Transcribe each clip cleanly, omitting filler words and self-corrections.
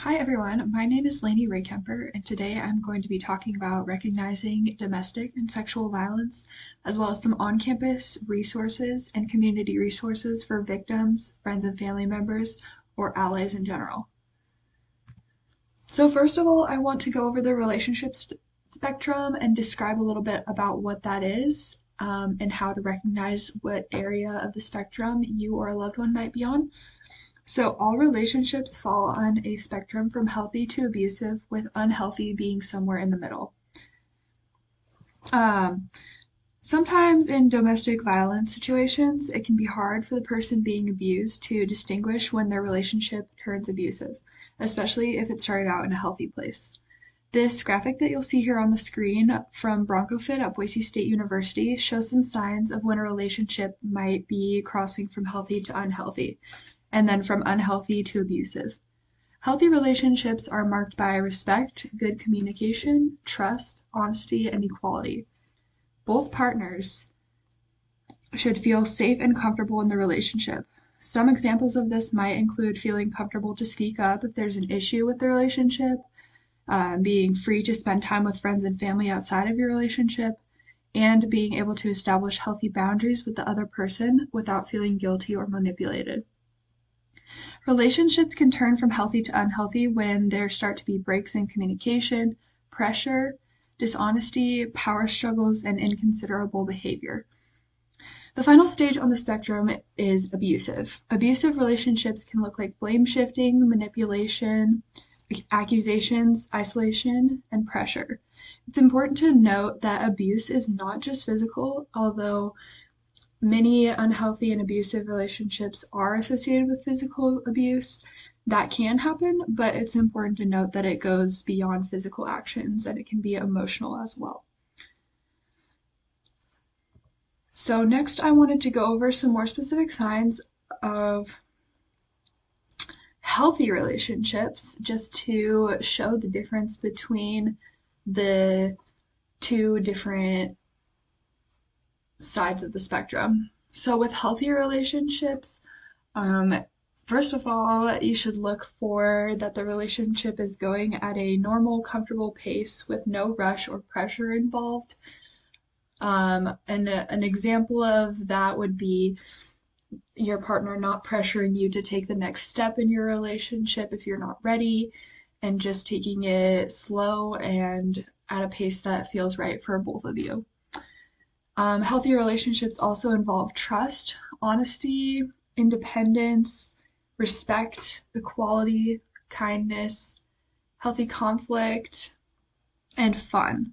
Hi everyone, my name is Lainey and today I'm going to be talking about recognizing domestic and sexual violence, as well as some on-campus resources and community resources for victims, friends and family members, or allies in general. So first of all, I want to go over the relationship spectrum and describe a little bit about what that is, and how to recognize what area of the spectrum you or a loved one might be on. So all relationships fall on a spectrum from healthy to abusive, with unhealthy being somewhere in the middle. Um, Sometimes in domestic violence situations, it can be hard for the person being abused to distinguish when their relationship turns abusive, especially if it started out in a healthy place. This graphic that you'll see here on the screen from BroncoFit at Boise State University shows some signs of when a relationship might be crossing from healthy to unhealthy, and then from unhealthy to abusive. Healthy relationships are marked by respect, good communication, trust, honesty, and equality. Both partners should feel safe and comfortable in the relationship. Some examples of this might include feeling comfortable to speak up if there's an issue with the relationship, being free to spend time with friends and family outside of your relationship, and being able to establish healthy boundaries with the other person without feeling guilty or manipulated. Relationships can turn from healthy to unhealthy when there start to be breaks in communication, pressure, dishonesty, power struggles, and inconsiderable behavior. The final stage on the spectrum is abusive. Abusive relationships can look like blame shifting, manipulation, accusations, isolation, and pressure. It's important to note that abuse is not just physical, although many unhealthy and abusive relationships are associated with physical abuse. That can happen, but it's important to note that it goes beyond physical actions and it can be emotional as well. So next I wanted to go over some more specific signs of healthy relationships, just to show the difference between the two different sides of the spectrum. So with healthy relationships, first of all, you should look for that the relationship is going at a normal, comfortable pace with no rush or pressure involved. And an example of that would be your partner not pressuring you to take the next step in your relationship if you're not ready, and just taking it slow and at a pace that feels right for both of you. Healthy relationships also involve trust, honesty, independence, respect, equality, kindness, healthy conflict, and fun.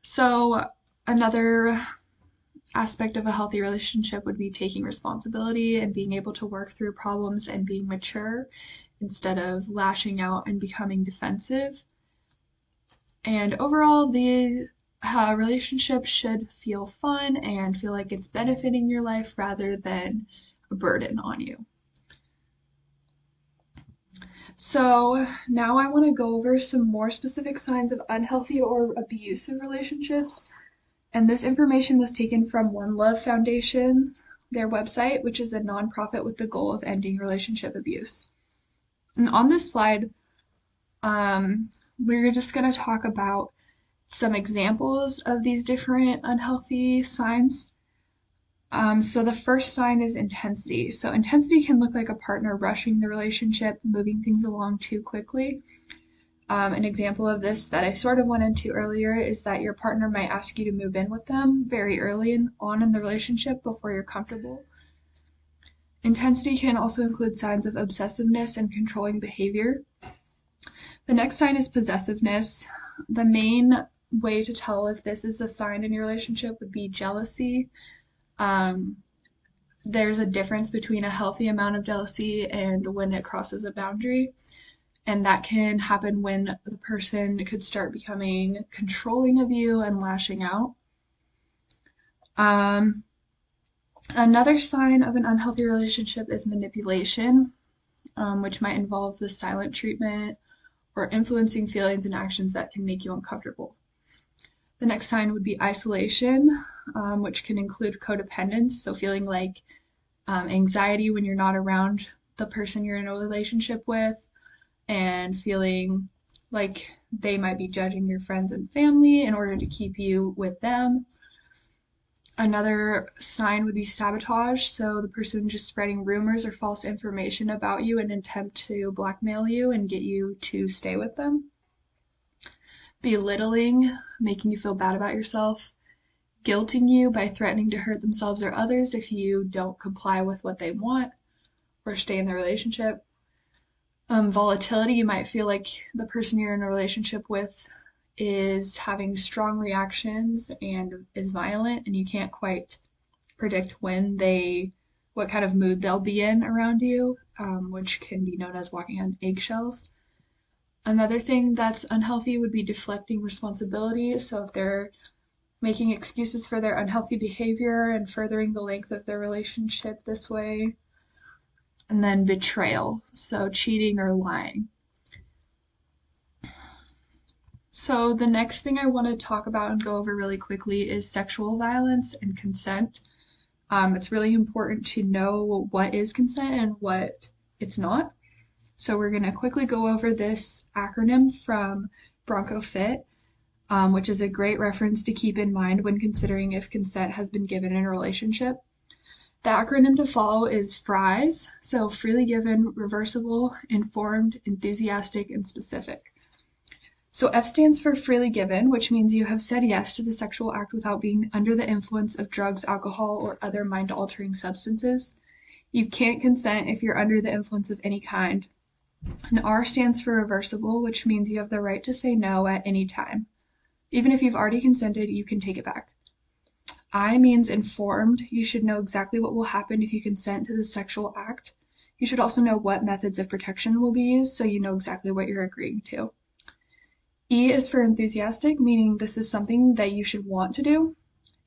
So another aspect of a healthy relationship would be taking responsibility and being able to work through problems and being mature instead of lashing out and becoming defensive. And overall, the relationship should feel fun and feel like it's benefiting your life rather than a burden on you. So now I want to go over some more specific signs of unhealthy or abusive relationships. And this information was taken from One Love Foundation, their website, which is a nonprofit with the goal of ending relationship abuse. And on this slide, we're just going to talk about some examples of these different unhealthy signs. So the first sign is intensity. So intensity can look like a partner rushing the relationship, moving things along too quickly. An example of this that I sort of went into earlier is that your partner might ask you to move in with them very early on in the relationship before you're comfortable. Intensity can also include signs of obsessiveness and controlling behavior. The next sign is possessiveness. The main way to tell if this is a sign in your relationship would be jealousy. There's a difference between a healthy amount of jealousy and when it crosses a boundary. And that can happen when the person could start becoming controlling of you and lashing out. Another sign of an unhealthy relationship is manipulation, which might involve the silent treatment or influencing feelings and actions that can make you uncomfortable. The next sign would be isolation, which can include codependence, so feeling like anxiety when you're not around the person you're in a relationship with, and feeling like they might be judging your friends and family in order to keep you with them. Another sign would be sabotage, so the person just spreading rumors or false information about you in an attempt to blackmail you and get you to stay with them. Belittling, making you feel bad about yourself. Guilting you by threatening to hurt themselves or others if you don't comply with what they want or stay in the relationship. Volatility, you might feel like the person you're in a relationship with is having strong reactions and is violent, and you can't quite predict what kind of mood they'll be in around you, which can be known as walking on eggshells. Another thing that's unhealthy would be deflecting responsibility. So if they're making excuses for their unhealthy behavior and furthering the length of their relationship this way. And then betrayal, so cheating or lying. So the next thing I want to talk about and go over really quickly is sexual violence and consent. It's really important to know what is consent and what it's not. So we're going to quickly go over this acronym from Bronco Fit, which is a great reference to keep in mind when considering if consent has been given in a relationship. The acronym to follow is FRIES, so freely given, reversible, informed, enthusiastic, and specific. So F stands for freely given, which means you have said yes to the sexual act without being under the influence of drugs, alcohol, or other mind-altering substances. You can't consent if you're under the influence of any kind. And R stands for reversible, which means you have the right to say no at any time. Even if you've already consented, you can take it back. I means informed. You should know exactly what will happen if you consent to the sexual act. You should also know what methods of protection will be used so you know exactly what you're agreeing to. E is for enthusiastic, meaning this is something that you should want to do.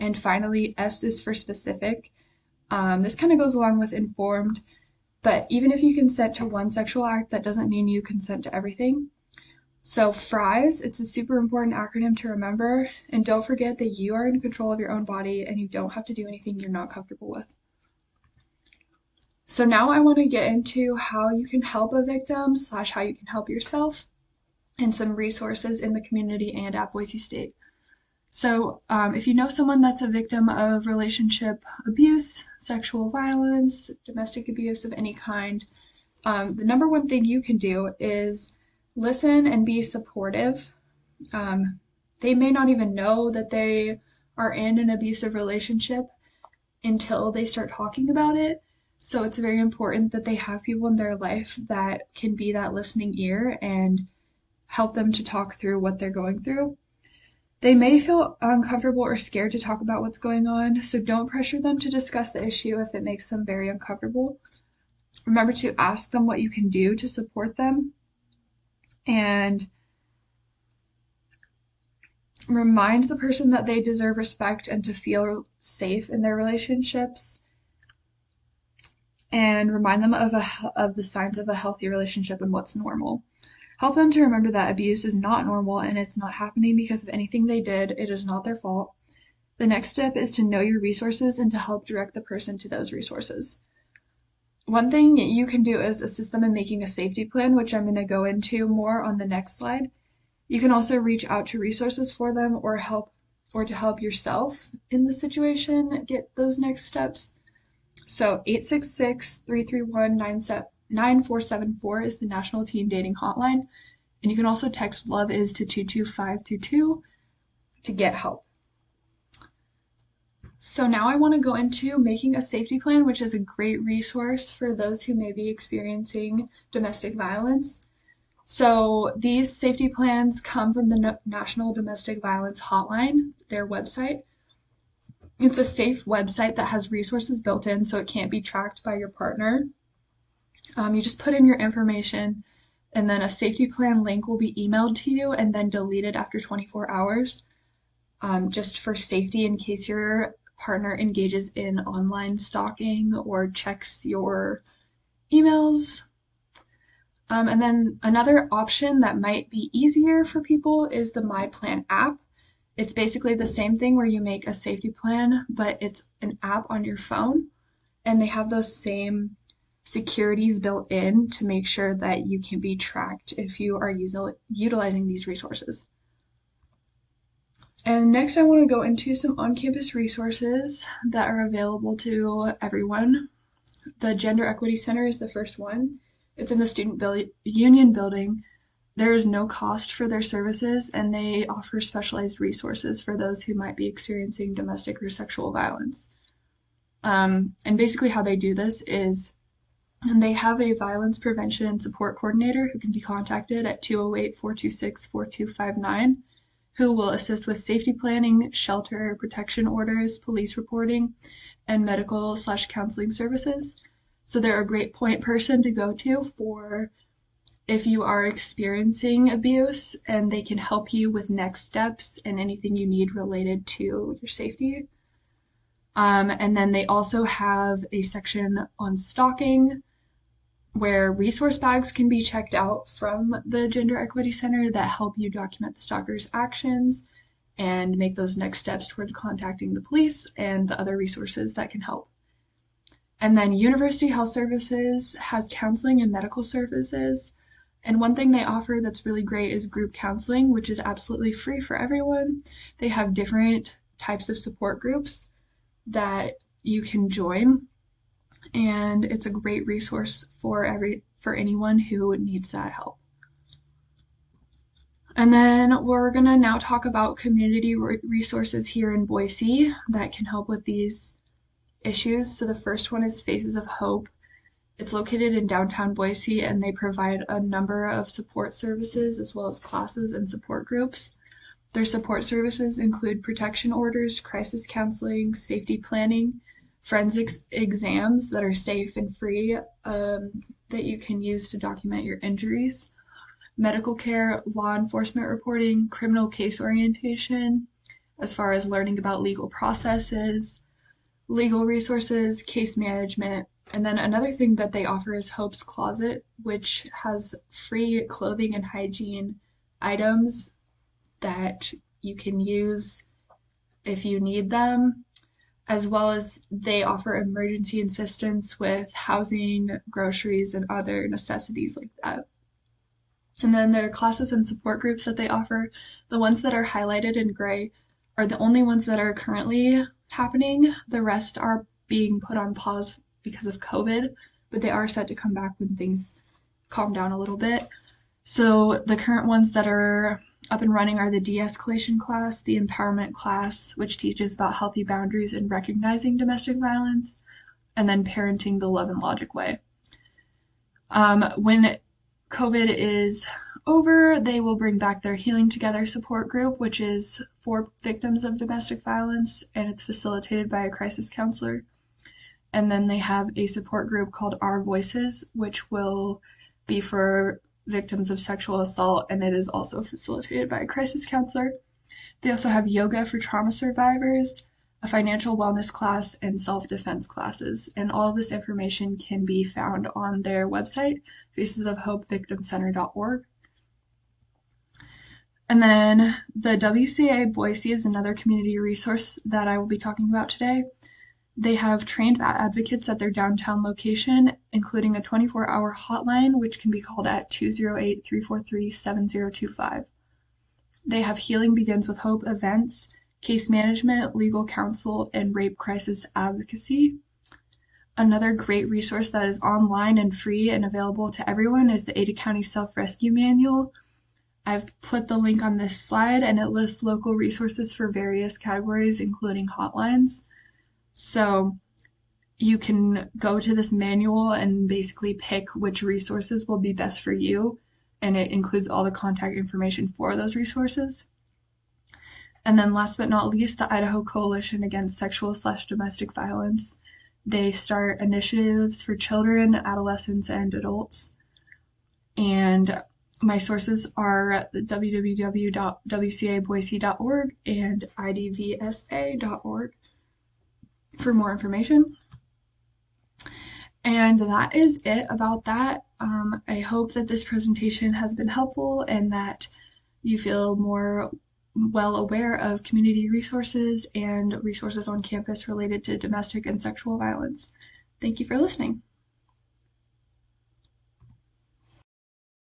And finally, S is for specific. This kind of goes along with informed, but even if you consent to one sexual act, that doesn't mean you consent to everything. So FRIES, it's a super important acronym to remember, and don't forget that you are in control of your own body and you don't have to do anything you're not comfortable with. So now I want to get into how you can help a victim / how you can help yourself and some resources in the community and at Boise State. So if you know someone that's a victim of relationship abuse, sexual violence, domestic abuse of any kind, the number one thing you can do is listen and be supportive. They may not even know that they are in an abusive relationship until they start talking about it. So it's very important that they have people in their life that can be that listening ear and help them to talk through what they're going through. They may feel uncomfortable or scared to talk about what's going on, so don't pressure them to discuss the issue if it makes them very uncomfortable. Remember to ask them what you can do to support them, and remind the person that they deserve respect and to feel safe in their relationships, and remind them of the signs of a healthy relationship and what's normal. Help them to remember that abuse is not normal and it's not happening because of anything they did. It is not their fault. The next step is to know your resources and to help direct the person to those resources. One thing you can do is assist them in making a safety plan, which I'm going to go into more on the next slide. You can also reach out to resources for them or to help yourself in the situation get those next steps. So 866-331-9474 is the National Teen Dating Hotline. And you can also text Love Is to 22522 to get help. So now I want to go into making a safety plan, which is a great resource for those who may be experiencing domestic violence. So these safety plans come from the National Domestic Violence Hotline, their website. It's a safe website that has resources built in so it can't be tracked by your partner. You just put in your information and then a safety plan link will be emailed to you and then deleted after 24 hours, just for safety in case your partner engages in online stalking or checks your emails. And then another option that might be easier for people is the Myplan app. It's basically the same thing where you make a safety plan, but it's an app on your phone, and they have those same securities built in to make sure that you can be tracked if you are utilizing these resources. And next I want to go into some on-campus resources that are available to everyone. The Gender Equity Center is the first one. It's in the Student Union building. There is no cost for their services, and they offer specialized resources for those who might be experiencing domestic or sexual violence. And basically how they do this is they have a violence prevention and support coordinator who can be contacted at 208-426-4259, who will assist with safety planning, shelter protection orders, police reporting, and medical/counseling services. So they're a great point person to go to for if you are experiencing abuse, and they can help you with next steps and anything you need related to your safety. And then they also have a section on stalking where resource bags can be checked out from the Gender Equity Center that help you document the stalker's actions and make those next steps toward contacting the police and the other resources that can help. And then University Health Services has counseling and medical services. And one thing they offer that's really great is group counseling, which is absolutely free for everyone. They have different types of support groups that you can join, and it's a great resource for anyone who needs that help. And then we're going to now talk about community resources here in Boise that can help with these issues. So the first one is Faces of Hope. It's located in downtown Boise, and they provide a number of support services as well as classes and support groups. Their support services include protection orders, crisis counseling, safety planning, forensics exams that are safe and free that you can use to document your injuries, medical care, law enforcement reporting, criminal case orientation, as far as learning about legal processes, legal resources, case management. And then another thing that they offer is Hope's Closet, which has free clothing and hygiene items that you can use if you need them, as well as they offer emergency assistance with housing, groceries, and other necessities like that. And then there are classes and support groups that they offer. The ones that are highlighted in gray are the only ones that are currently happening. The rest are being put on pause because of COVID, but they are set to come back when things calm down a little bit. So the current ones that are up and running are the de-escalation class, the empowerment class, which teaches about healthy boundaries and recognizing domestic violence, and then parenting the love and logic way. When COVID is over, they will bring back their Healing Together support group, which is for victims of domestic violence, and it's facilitated by a crisis counselor. And then they have a support group called Our Voices, which will be for victims of sexual assault, and it is also facilitated by a crisis counselor. They also have yoga for trauma survivors, a financial wellness class, and self-defense classes. And all of this information can be found on their website, facesofhopevictimcenter.org. And then the WCA Boise is another community resource that I will be talking about today. They have trained advocates at their downtown location, including a 24-hour hotline, which can be called at 208-343-7025. They have Healing Begins with Hope events, case management, legal counsel, and rape crisis advocacy. Another great resource that is online and free and available to everyone is the Ada County Self-Rescue Manual. I've put the link on this slide, and it lists local resources for various categories, including hotlines. So you can go to this manual and basically pick which resources will be best for you, and it includes all the contact information for those resources. And then last but not least, the Idaho Coalition Against Sexual/Domestic Violence. They start initiatives for children, adolescents, and adults. And my sources are www.wcaboise.org and idvsa.org for more information. And that is it about that. I hope that this presentation has been helpful and that you feel more well aware of community resources and resources on campus related to domestic and sexual violence. Thank you for listening.